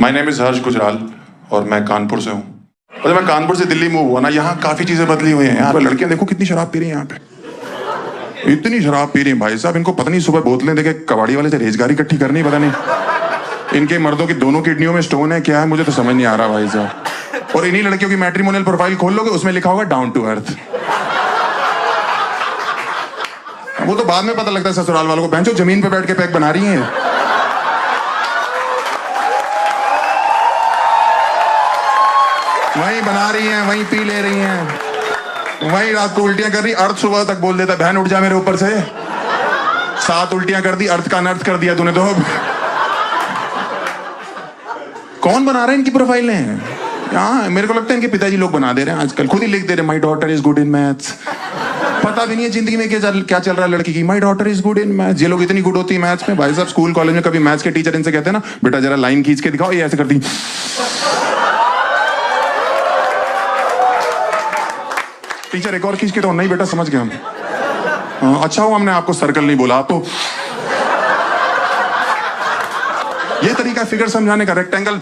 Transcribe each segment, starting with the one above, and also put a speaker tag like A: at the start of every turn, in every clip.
A: My name is हर्ष गुजराल और मैं कानपुर से हूँ। और जब मैं कानपुर से दिल्ली मूव हुआ ना, यहाँ काफी चीजें बदली हुई हैं। यहाँ पर लड़कियां देखो कितनी शराब पी रही हैं, यहाँ पे इतनी शराब पी रही हैं भाई साहब। इनको पता नहीं सुबह बोतलें देके कबाड़ी वाले से रेजगारी इकट्ठी करनी, पता नहीं इनके मर्दों की दोनों किडनियों में स्टोन है क्या है, मुझे तो समझ नहीं आ रहा भाई साहब। और इन्हीं लड़कियों की मैट्रिमोनियल प्रोफाइल खोल लोगे, उसमें लिखा होगा डाउन टू अर्थ। वो तो बाद में पता लगता है ससुराल वालों को, बहन जो जमीन पे बैठ के पैक बना रही हैं। वहीं बना रही हैं, वहीं पी ले रही हैं, वहीं रात को उल्टियां कर रही। अर्थ सुबह तक बोल देता बहन उठ जा मेरे ऊपर से, 7 उल्टियां कर दी, अर्थ का अनर्थ कर दिया तूने तो। कौन बना रहा है इनकी प्रोफाइलें? हाँ, मेरे को लगता है इनके पिताजी लोग बना दे रहे हैं आजकल, खुद ही लिख दे रहे हैं my daughter is good in maths. पता भी नहीं है जिंदगी में क्या चल रहा है लड़की की। My daughter is good in maths. ये लोग इतनी गुड होती है मैथ्स में भाई साहब। स्कूल कॉलेज में कभी मैथ्स के टीचर इनसे कहते हैं ना, बेटा जरा लाइन खींच के दिखाओ, ये ऐसे करती। टीचर एक और खींच के तो नहीं बेटा समझ गए हम। अच्छा हो हमने आपको सर्कल नहीं बोला। आप तो ये तरीका फिगर समझाने का, रेक्टेंगल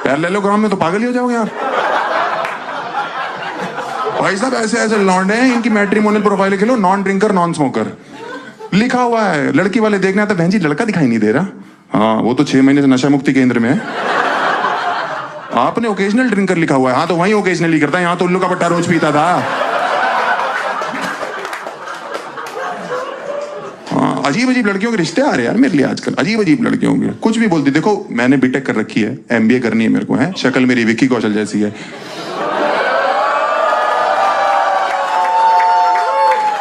A: पैरेललोग्राम में तो पागल ही हो जाओगे यार भाई साहब। ऐसे ऐसे लौंडे हैं, इनकी मैट्रिमोनियल प्रोफाइल खेलो, नॉन ड्रिंकर नॉन स्मोकर लिखा हुआ है। लड़की वाले देखने आते, बहन जी लड़का दिखाई नहीं दे रहा। हाँ, वो तो 6 महीने से नशा मुक्ति केंद्र में है। आपने ओकेजनल ड्रिंकर लिखा हुआ है। हाँ, तो वहीं ओकेजनली करता है, यहाँ तो उल्लू का पट्टा रोज पीता था। हाँ, अजीब अजीब लड़कियों के रिश्ते आ रहे हैं यार मेरे लिए आजकल, अजीब अजीब लड़कियों के। कुछ भी बोलती। देखो मैंने बीटेक कर रखी है, MBA करनी है मेरे को, है शक्ल मेरी विक्की कौशल जैसी है।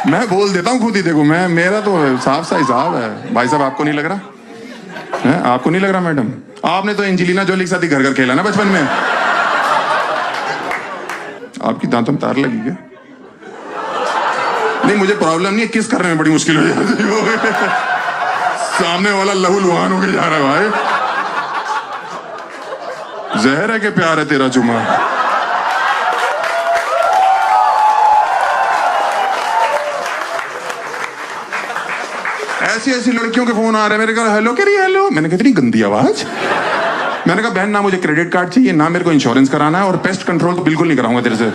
A: मैं बोल देता हूँ खुद ही, देखो मैं, मेरा तो साफ सा हिसाब है भाई साहब। आपको नहीं लग रहा है? आपको नहीं लग रहा मैडम? आपने तो एंजेलिना जोली के साथ ही घर घर खेला ना बचपन में। आपकी दांतों में तार लगी क्या? नहीं, मुझे प्रॉब्लम नहीं है, किस करने में बड़ी मुश्किल हो जाती है। सामने वाला लहूलुहान होके जा रहा है भाई। जहर है कि प्यार है तेरा चुमा। ऐसी ऐसी लड़कियों के फोन आ रहे हैं मेरे घर, हेलो कह रही हेलो। मैंने कहा इतनी गंदी आवाज। मैंने कहा बहन ना मुझे क्रेडिट कार्ड चाहिए, ना मेरे को इंश्योरेंस कराना है, और पेस्ट कंट्रोल तो बिल्कुल नहीं कराऊंगा तेरे से।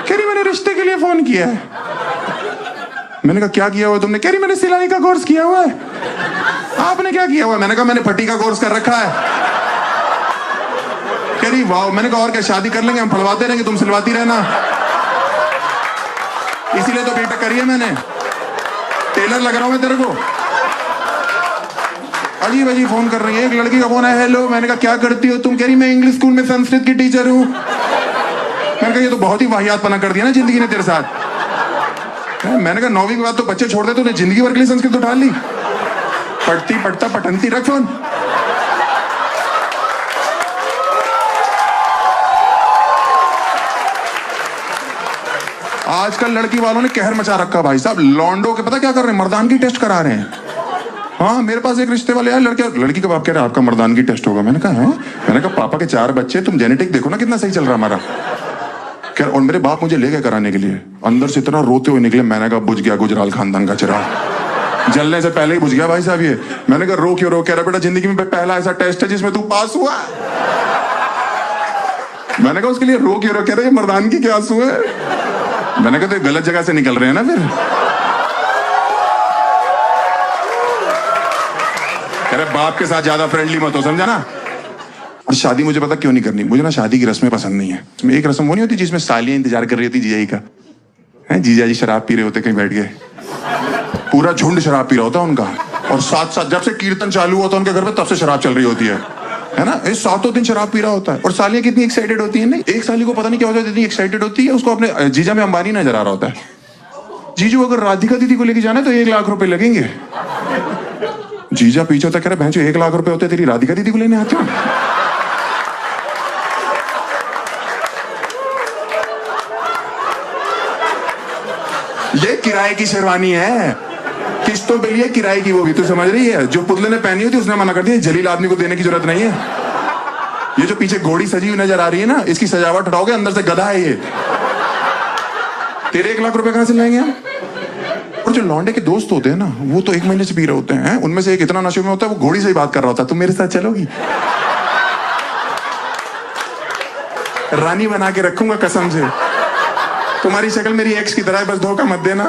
A: कह रही मैंने रिश्ते के लिए फोन किया है। मैंने कहा क्या किया हुआ तुमने? कह रही मैंने सिलाई का कोर्स किया हुआ है। आपने क्या किया हुआ? मैंने कहा मैंने पट्टी का कोर्स कर रखा है। कह रही वाह। मैंने कहा और क्या, शादी कर लेंगे हम, फलवाते रहेंगे, तुम सिलवाती रहना। इसीलिए तो बीटेक करी है मैंने, टेलर लग रहा हूं मैं तेरे को। अजीब अजीब फोन कर रही है। एक लड़की का फोन है, हेलो। मैंने कहा क्या करती हो तुम? कह रही मैं इंग्लिश स्कूल में संस्कृत की टीचर हूँ। मैंने कहा ये तो बहुत ही वाहियातपना कर दिया ना जिंदगी ने तेरे साथ। मैंने कहा 9वीं के बाद तो बच्चे छोड़ दे, तूने जिंदगी भर के लिए संस्कृत उठा ली। पढ़ती पढ़ता पटंती, रख फोन। आजकल लड़की वालों ने कहर मचा रखा भाई साहब। लॉन्डो के पता क्या कर रहे हैं, मर्दानगी टेस्ट करा रहे हैं। हाँ, मेरे पास एक रिश्ते वाले आए, लड़की का बाप कह रहा है आपका मर्दानगी टेस्ट होगा। मैंने कहा है? मैंने कहा पापा के 4 बच्चे, तुम जेनेटिक देखो ना कितना सही चल रहा हमारा। कह और मेरे बाप मुझे ले गए कराने के लिए, अंदर से इतना रोते हुए निकले। मैंने कहा बुझ गया गुजराल खानदान का चिराग, जलने से पहले ही बुझ गया भाई साहब ये। मैंने कहा रो क्यों रो? कह रहा बेटा जिंदगी में पहला ऐसा टेस्ट है जिसमें तू पास हुआ। मैंने कहा उसके लिए रो क्यों रो? कह रहा ये मर्दानगी के आंसू है। मैंने कहा तो गलत जगह से निकल रहे हैं ना फिर। अरे बाप के साथ ज्यादा फ्रेंडली मत हो, समझा ना। और शादी मुझे पता क्यों नहीं करनी, मुझे ना शादी की रस्में पसंद नहीं है। इसमें एक रस्म वो नहीं होती जिसमें सालियां इंतजार कर रही होती जीजा जी का, है जीजा जी शराब पी रहे होते कहीं बैठ के, पूरा झुंड शराब पी रहा होता उनका, और साथ साथ जब से कीर्तन चालू होता है उनके घर पे तब से शराब चल रही होती है ना। इस 7 दिन शराब पी रहा होता है। और सालियां कितनी एक्साइटेड होती है। नहीं, एक साली को पता नहीं क्या होता है, इतनी एक्साइटेड होती है, उसको अपने जीजा में अंबानी नजर आ रहा होता है। जीजू अगर राधिका दीदी को लेके जाना है तो 1 लाख रुपए लगेंगे। जीजा पीछे होता, कह रहा बहन जो 1 लाख रुपए होते तेरी राधिका दीदी को लेने आते हो। ये किराए की शेरवानी है, किस्तों पे लिए किराए की, वो भी तो समझ रही है। जो पुतले ने पहनी होती उसने मना कर दिया, जलील आदमी को देने की जरूरत नहीं है। ये जो पीछे घोड़ी सजी हुई नजर आ रही है ना, इसकी सजावट हटाओगे अंदर से गधा है ये। तेरे 1 लाख रुपए कहां से लाएंगे हम? और जो लौंडे के दोस्त होते हैं ना, वो तो 1 महीने से पी रहे होते हैं। उनमें से एक इतना नशे में होता है, वो घोड़ी से ही बात कर रहा होता है, तुम मेरे साथ चलोगी? रानी बना के रखूंगा कसम से, तुम्हारी शक्ल मेरी एक्स की तरह है, बस धोखा मत देना।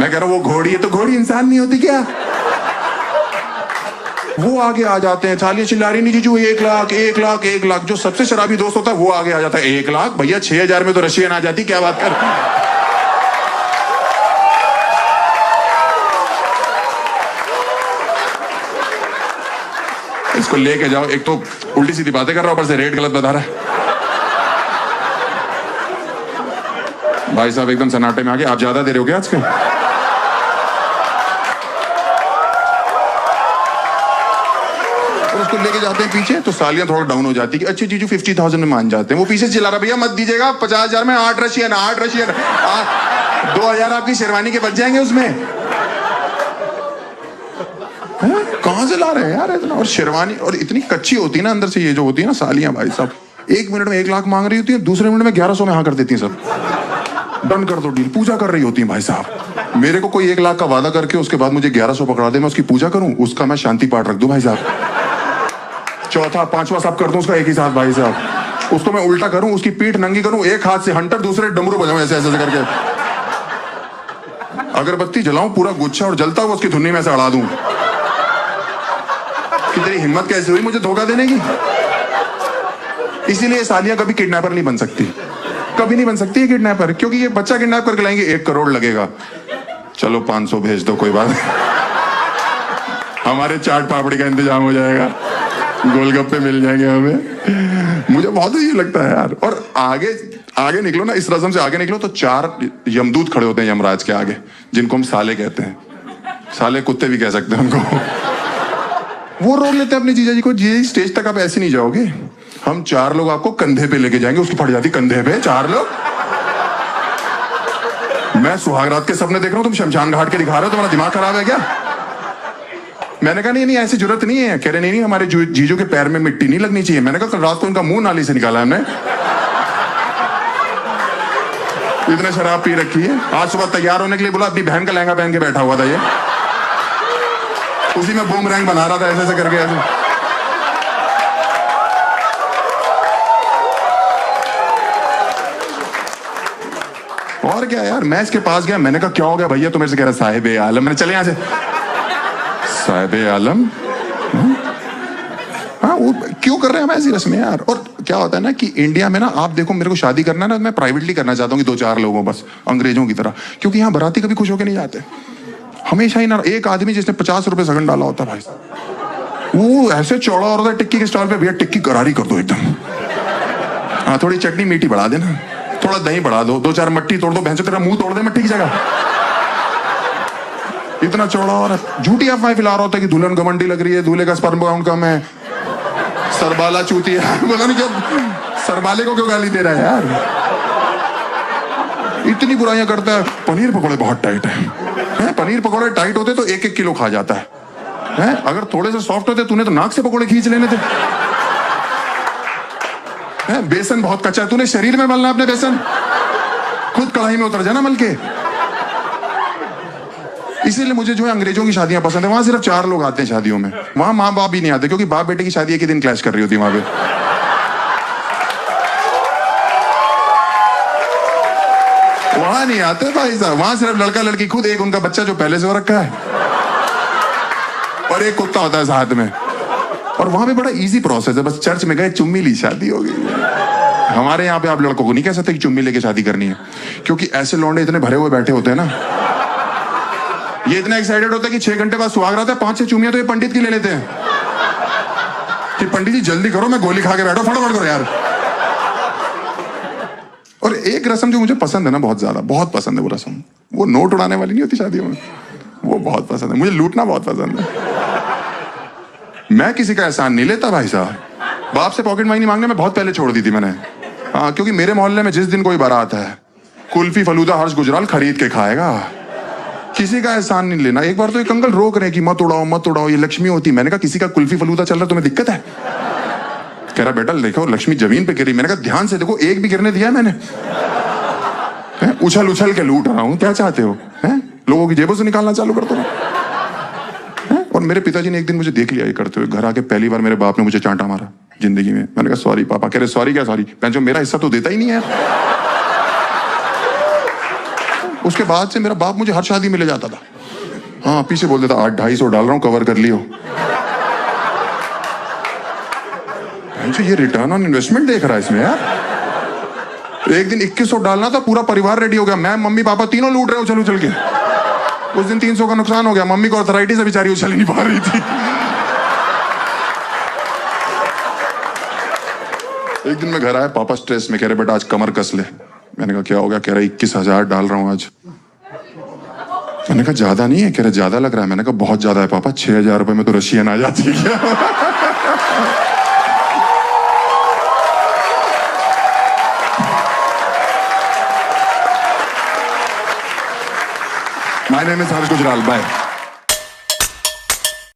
A: मैं कह रहा हूं वो घोड़ी है तो घोड़ी इंसान नहीं होती क्या? वो आगे आ जाते हैं, थालियां चिल्ला रही, नहीं जीजू 1 लाख 1 लाख 1 लाख। जो सबसे शराबी दोस्त होता है वो आगे आ जाता है, 1 लाख भैया 6000 में तो रशियन आ जाती, क्या बात कर। इसको लेके जाओ, एक तो उल्टी सीधी बातें कर रहा हूं, ऊपर से रेट गलत बता रहा है। भाई साहब एकदम सन्नाटे में आ गए, आप ज्यादा दे रहे हो क्या आजकल? और उसको लेके जाते हैं पीछे तो सालियां थोड़ा डाउन हो जाती है कि अच्छे जीजू 50,000 में मान जाते हैं। वो पीछे चिल्ला रहा, भैया मत दीजिएगा 50,000 में 8 रशियन 2,000 आपकी शेरवानी के बच जाएंगे उसमें। कहां से ला रहे हैं यार इतना? और शेरवानी और इतनी कच्ची होती है ना अंदर से, ये जो होती है ना सालियां, भाई साहब 1 मिनट में 1 लाख मांग रही होती है, दूसरे मिनट में 1100 में हाँ कर देती हैं सब। डन कर दो डील, पूजा कर रही होती है भाई साहब। मेरे को कोई 1 लाख का वादा करके उसके बाद मुझे 1100 पकड़ा दे, मैं उसकी पूजा करूं, उसका मैं शांति पाठ रख दूं भाई साहब। चौथा 5वां सब कर दूं उसका एक ही साथ भाई साहब। उसको मैं उल्टा करूं, उसकी पीठ नंगी करूं, एक हाथ से हंटर दूसरे डमरू बजाऊं ऐसे ऐसे करके, अगरबत्ती जलाऊं, पूरा गुच्छा और जलता हुआ उसकी धुन्नी में से अड़ा दूं। कि तेरी हिम्मत कैसे हुई मुझे धोखा देने की? इसीलिए सालियां कभी किडनैपर नहीं बन सकती, कभी नहीं बन सकती है किडनैपर, क्योंकि ये बच्चा किडनैप करके लाएंगे 1 करोड़ लगेगा, चलो 500 भेज दो कोई बात नहीं, हमारे चाट पापड़ी का इंतजाम हो जाएगा, गोलगप्पे मिल जाएंगे हमें। मुझे बहुत ही लगता है यार। और आगे आगे निकलो ना, इस रस्म से आगे निकलो तो 4 यमदूत खड़े होते हैं यमराज के आगे, जिनको हम साले कहते हैं, साले कुत्ते भी कह सकते हैं उनको। वो रोक लेते हैं अपने जीजा जी को, जी स्टेज तक आप ऐसे नहीं जाओगे, हम 4 लोग आपको कंधे पे लेके जाएंगे। उसकी फट जाती कंधे पे, 4 लोग। मैं सुहागरात के सपने देख रहा हूं, तुम शमशान घाट के दिखा रहे हो, तुम्हारा दिमाग खराब है क्या? मैंने कहा नहीं ऐसी जरूरत नहीं है। कह रहे नहीं हमारे जीजू के पैर में मिट्टी नहीं लगनी चाहिए। मैंने कहा कल रात को इनका मुंह नाली से निकाला हमने, इतने शराब पी रखी है। आज सुबह तैयार होने के लिए बोला, अपनी बहन का लहंगा पहन के बैठा हुआ था ये, उसी में बूमरैंग बना रहा था ऐसे ऐसे करके ऐसे। और क्या यार, मैं इसके पास गया, मैंने कहा क्या हो गया भैया? तो मेरे से कह रहा साहिब आलम। मैंने चले यहां से, साहिब आलम हाँ वो क्यों कर रहे हैं हम ऐसी रस्में यार? और क्या होता है ना कि इंडिया में ना, आप देखो मेरे को शादी करना है ना, मैं प्राइवेटली करना चाहता हूँ कि 2-4 लोगों बस, अंग्रेजों की तरह, क्योंकि यहाँ बाराती कभी खुश होके नहीं जाते। हमेशा ही ना एक आदमी जिसने 50 रुपए सगन डाला होता भाई, वो ऐसे चौड़ा हो रहा था टिक्की के स्टॉल पे, भैया टिक्की करारी कर दो एकदम, हाँ थोड़ी चटनी मीठी बढ़ा देना, थोड़ा दही बढ़ा दो, 2-4 मट्टी तोड़ दो, भैंसो तेरा मुंह तोड़ दे मट्टी की जगह। इतना चौड़ा और झूठी अफवाह फैला रहा होता है कि दुल्हन घमंडी लग रही है, दूल्हे का स्पर्म काउंट कम है, सरबाला चूती है। बोला नहीं क्या सरबाले को क्यों गाली दे रहा है यार? इतनी बुराइयां करता है। पनीर पकौड़े बहुत टाइट है, पनीर पकौड़े टाइट होते तो 1-1 किलो खा जाता है, अगर थोड़े से सॉफ्ट होते तूने तो नाक से पकौड़े खींच लेने थे। बेसन बहुत कच्चा है, तूने शरीर में मलना अपने बेसन, खुद कढ़ाई में उतर जाना मल के। इसीलिए मुझे जो है अंग्रेजों की शादियां पसंद है, वहां सिर्फ 4 लोग आते हैं शादियों में, वहां माँ बाप भी नहीं आते, क्योंकि बाप बेटे की शादी एक ही दिन क्लैश कर रही होती है वहां पे। वहां नहीं आते भाई साहब, वहां सिर्फ लड़का लड़की खुद, एक उनका बच्चा जो पहले से हो रखा है और एक कुत्ता होता है साथ में। और वहां पे बड़ा इजी प्रोसेस है, बस चर्च में गए, चुम्मी ली, शादी हो गई। हमारे यहाँ पे आप लड़कों को नहीं कह सकते कि चुम्मी लेके शादी करनी है, क्योंकि ऐसे लौंडे इतने भरे हुए बैठे होते हैं ना, ये इतना एक्साइटेड होता है कि 6 घंटे बाद सुहाग रात है, 5-6 चुम्मियां तो ये पंडित की ले लेते हैं कि पंडित जी जल्दी करो, मैं गोली खा के बैठो, फटाफट करो यार। और एक रस्म जो मुझे पसंद है ना, बहुत ज्यादा, बहुत पसंद है वो रस्म, वो नोट उड़ाने वाली नहीं होती शादियों में, वो बहुत पसंद है मुझे, लूटना बहुत पसंद है। मैं किसी का एहसान नहीं लेता भाई साहब, बाप से पॉकेट मनी नहीं मांगने में बहुत पहले छोड़ दी थी मैंने, हाँ, क्योंकि मेरे मोहल्ले में जिस दिन कोई बारात है, कुल्फी फलूदा हर्ष गुजराल खरीद के खाएगा, किसी का एहसान नहीं लेना। एक बार तो एक अंकल रोक रहे कि मत उड़ाओ मत उड़ाओ, ये लक्ष्मी होती। मैंने कहा किसी का कुल्फी फलूदा चल रहा, तुम्हें दिक्कत है? कह रहा बेटा देखो लक्ष्मी जमीन पे गिरी। मैंने कहा ध्यान से देखो, एक भी गिरने दिया है मैंने? उछल उछल के लूट रहा हूं, क्या चाहते हो? हैं? लोगों की जेबों से निकालना चालू कर दो ना। और मेरे पिताजी ने एक दिन मुझे देख लिया ये करते हुए, घर आके पहली बार मेरे बाप ने मुझे चांटा मारा जिंदगी में। मैंने कहा सॉरी पापा। कह रहे सॉरी क्या सॉरी, जो मेरा हिस्सा तो देता ही नहीं है। उसके बाद से मेरा बाप मुझे हर शादी में ले जाता था। हाँ, पीछे बोल देता 800-250 डाल रहा हूं, कवर कर लियो। ये रिटर्न ऑन इन्वेस्टमेंट देख रहा है इसमें यार। एक दिन 2100 डालना था, पूरा परिवार रेडी हो गया, मैं मम्मी पापा तीनों लूट रहे हो उछल के। उस दिन 300 का नुकसान हो गया, मम्मी को अर्थराइटिस से बेचारी उछल नहीं पा रही थी। एक दिन मैं घर आया, पापा स्ट्रेस में, कह रहे बेटा आज कमर कस ले। मैंने कहा क्या हो गया? कह रहा 21,000 डाल रहा हूं आज। मैंने कहा ज्यादा नहीं है? कह रहे ज्यादा लग रहा है। मैंने कहा बहुत ज्यादा है पापा, 6,000 रुपए में तो रशियन आ जाती है क्या? My name is Harsh Gujral. Bye.